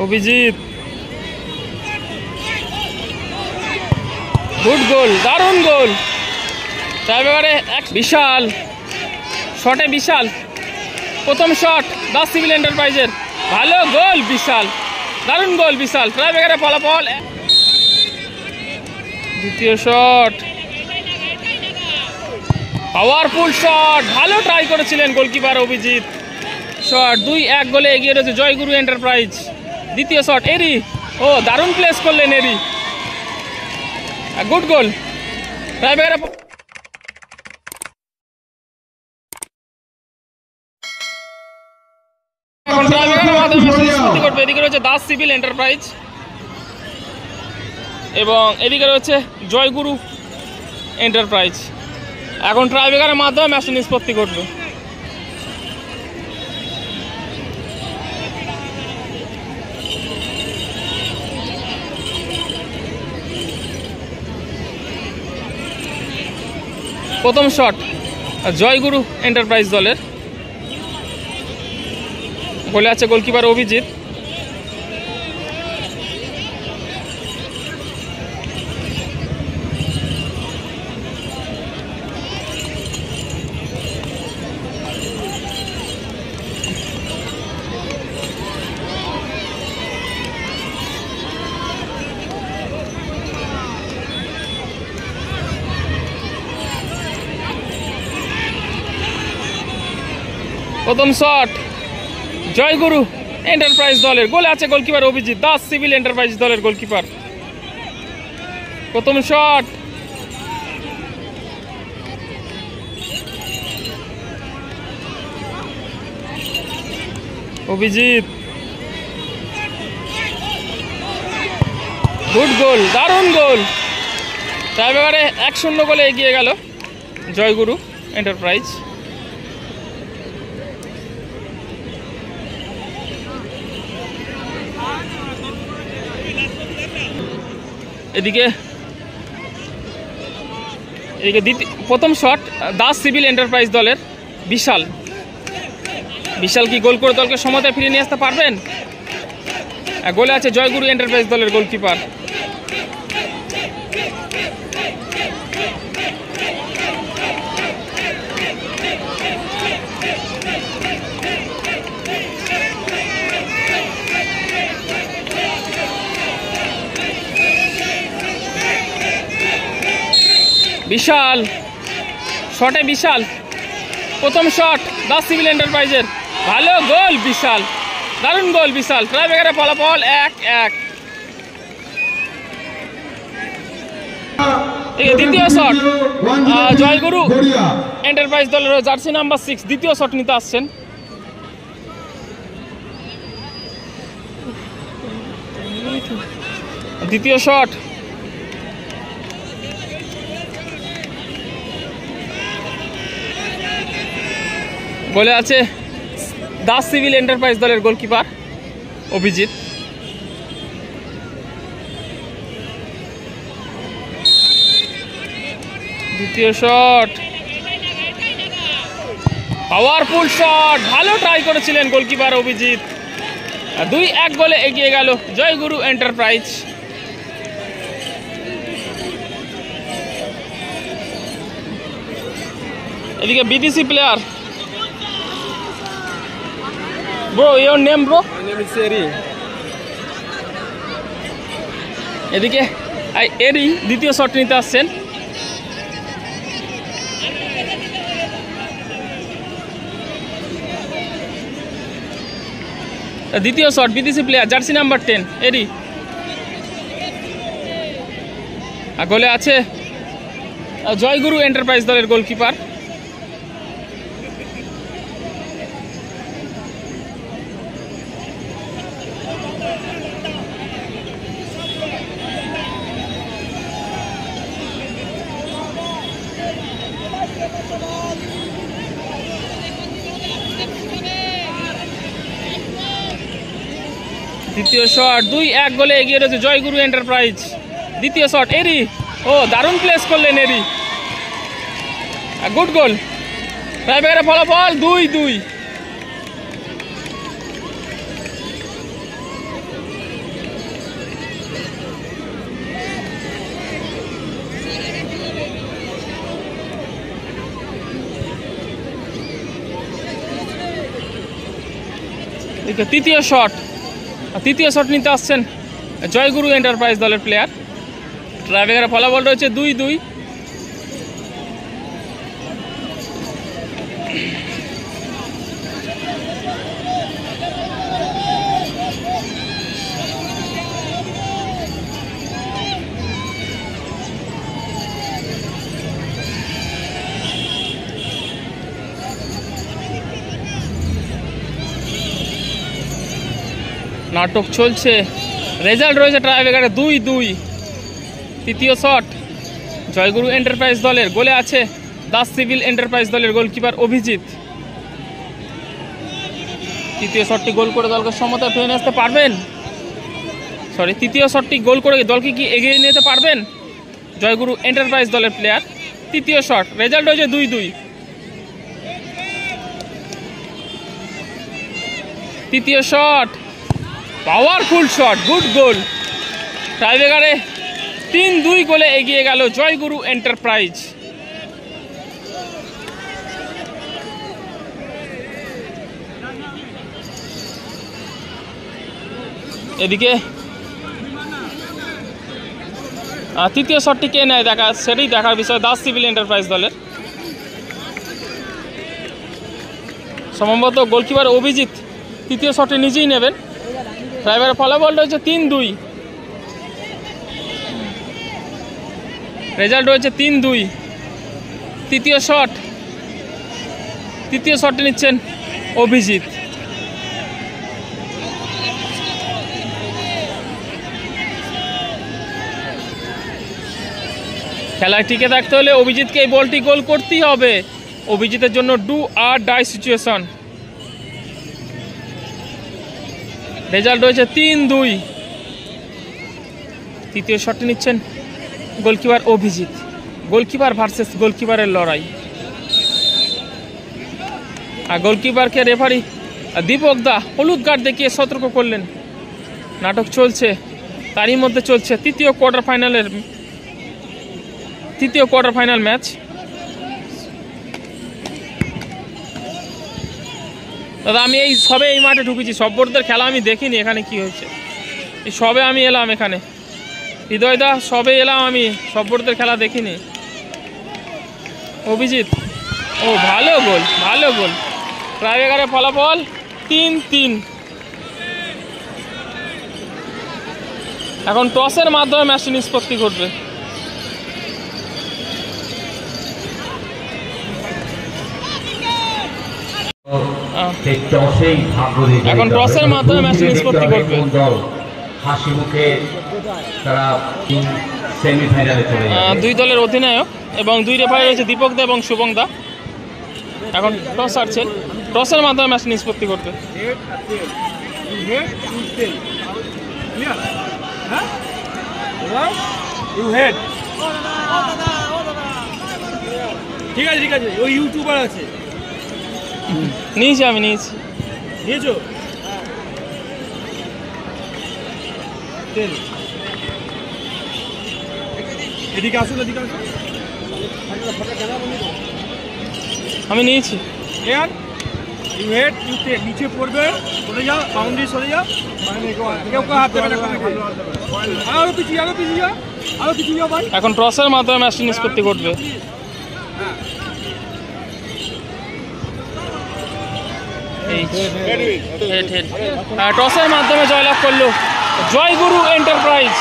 Abhijit, good গোল, দারুণ গোল। তারপরে এক বিশাল শটে, বিশাল প্রথম শট দাস সিভিল এন্টারপ্রাইজের, ভালো গোল বিশাল, দারুণ গোল বিশাল। ট্রাইব্রেকারে ফলাফল। দ্বিতীয় শট, পাওয়ারফুল শট, ভালো ট্রাই করেছিলেন গোলকিপার অভিজিৎ। শট 2-1 গোলে এগিয়ে রয়েছে জয়গুরু এন্টারপ্রাইজ। দ্বিতীয় শট এরি, ও দারুণ প্লেস করলেন এরি, গুড গোল। ট্রাইব্রেকারে করবে। এদিকে রয়েছে দাস সিভিল এন্টারপ্রাইজ এবং এদিকে রয়েছে জয়গুরু এন্টারপ্রাইজ। এখন ট্রাইব্রেকারের মাধ্যমে ম্যাচটি নিষ্পত্তি করবে। প্রথম শট জয়গুরু এন্টারপ্রাইজ দলের, গোলে আছে গোলকিপার অভিজিৎ। প্রথম শট জয়গুরু এন্টারপ্রাইজ দলের, গোলে আছে goalkeeper Abhijit, Das civil enterprise দলের গোলকিপার। প্রথম শট, অভিজিৎ, গুড গোল, দারুণ গোল। তারপরে 1-0 গোলে এগিয়ে গেল জয়গুরু এন্টারপ্রাইজ। এদিকে প্রথম শট দাস সিভিল এন্টারপ্রাইজ দলের, বিশাল, বিশাল কি গোল করে দলকে সমতায় ফিরিয়ে নিয়ে আসতে পারবেন? গোলে আছে জয়গুরু এন্টারপ্রাইজ দলের গোলকিপার। বিশাল শটে, বিশাল প্রথম শট দাস সিভিল এন্টারপ্রাইজের, ভালো গোল বিশাল, দারুণ গোল বিশাল। ট্রাইব্রেকারে ফলাফল 1-1। দ্বিতীয় শট জয়গুরু এন্টারপ্রাইজ দলের জার্সি নাম্বার 6 দ্বিতীয় শট নিতে আসছেন। দ্বিতীয় শট, গোলে আছে দাস সিভিল এন্টারপ্রাইজ দলের গোলকিপার অভিজিৎ। দ্বিতীয় শট, পাওয়ারফুল শট, ভালো ট্রাই করেছিলেন গোলকিপার অভিজিৎ। 2-1 গোলে এগিয়ে গেল জয়গুরু এন্টারপ্রাইজ। এদিকে বিদেশি player, bro your name bro? My name is Eri. এদিকে এরি দ্বিতীয় শট নিতে আসছেন। দ্বিতীয় শট বিদেশি প্লেয়ার জার্সি নাম্বার 10 এরি, আর গোলে আছে জয়গুরু এন্টারপ্রাইজ দলের গোলকিপার। দ্বিতীয় শট 2-1 গোলে এগিয়ে রয়েছে জয়গুরু এন্টারপ্রাইজ। দ্বিতীয় শট এরি, ও দারুণ প্লেস করলেন এরি, গুড গোল। ট্রাইব্রেকারে ফলাফল 2-2। তৃতীয় শট, তৃতীয় শট নিতে আসছেন জয়গুরু এন্টারপ্রাইজ দলের প্লেয়ার। ট্রাইব্রেকারের ফলাফল রয়েছে 2-2। নাটক চলছে, রেজাল্ট রয়েছে ট্রাইব্রেকারে 2-2। তৃতীয় শট জয়গুরু এন্টারপ্রাইজ দলের, গোলে আছে দাস সিভিল এন্টারপ্রাইজ দলের গোলকিপার অভিজিৎ। তৃতীয় শটটি গোল করে দলকে সমতায় ফিরে আসতে পারবেন, তৃতীয় শটটি গোল করে দলকে কি এগিয়ে নিতে পারবেন জয়গুরু এন্টারপ্রাইজ দলের প্লেয়ার। তৃতীয় শট, রেজাল্ট হয়েছে 2-2। তৃতীয় শট, পাওয়ারফুল শট, গুড গোল। টাইব্রেকারে 3-2 গোলে এগিয়ে গেল জয়গুরু এন্টারপ্রাইজ। এদিকে তৃতীয় শটটি কে নেয় সেটাই দেখার বিষয় দাস সিভিল এন্টারপ্রাইজ দলের। সম্ভবত গোলকিপার অভিজিৎ তৃতীয় শটটি নিজেই নেবেন। ড্রাইভারের ফলাফল রয়েছে 3-2, রেজাল্ট রয়েছে 3-2। তৃতীয় শটটি নিচ্ছেন অভিজিৎ। খেলায় টিকে থাকতে হলে অভিজিৎকে এই বলটি গোল করতেই হবে। অভিজিতের জন্য do or die situation. Result রয়েছে 3-2। তৃতীয় শটটি নিচ্ছেন গোলকিপার অভিজিৎ। গোলকিপার ভার্সেস গোলকিপারের লড়াই। আর গোলকিপারকে রেফারি দীপক দা হলুদ কার্ড দেখিয়ে সতর্ক করলেন। নাটক চলছে, তারই মধ্যে চলছে তৃতীয় কোয়ার্টার ফাইনাল ম্যাচ। দাদা আমি সবে এই মাঠে ঢুকেছি, সববোর্ডদের খেলা আমি দেখিনি এখানে কি হয়েছে। এই সবে আমি এলাম এখানে, হৃদয় দা সবে এলাম আমি, সববোর্ডদের খেলা দেখিনি। অভিজিৎ, ও ভালো গোল। ট্রাইব্রেকারের ফলাফল 3-3। এখন টসের মাধ্যমে ম্যাচটি নিষ্পত্তি ঘটবে। এখন টসের মাধ্যমে ম্যাচটি নিষ্পত্তি করবে। হাসি মুখে তারা সেমিফাইনালে চলে যাবে। দুই দলের অধিনায়ক এবং দুই রেফারি রয়েছে দীপক দা এবং শুভং দা। এখন টস আসছে, টসের মাধ্যমে ম্যাচ নিষ্পত্তি করবে। ঠিক আছে, ওই ইউটিউবার আছে। নিয়েছি। নিয়েছো? এদিকে আসুন। আমি নিয়েছি। নিচে পড়বে, সরে যাও, বাউন্ডারি সরে যাও। কেউ হাত দেবে না। আরো পিছিয়ে যাও ভাই। এখন টসের মাধ্যমে ম্যাচটি নিষ্পত্তি ঘটবে। টসের মাধ্যমে জয়লাভ করলো জয়গুরু এন্টারপ্রাইজ।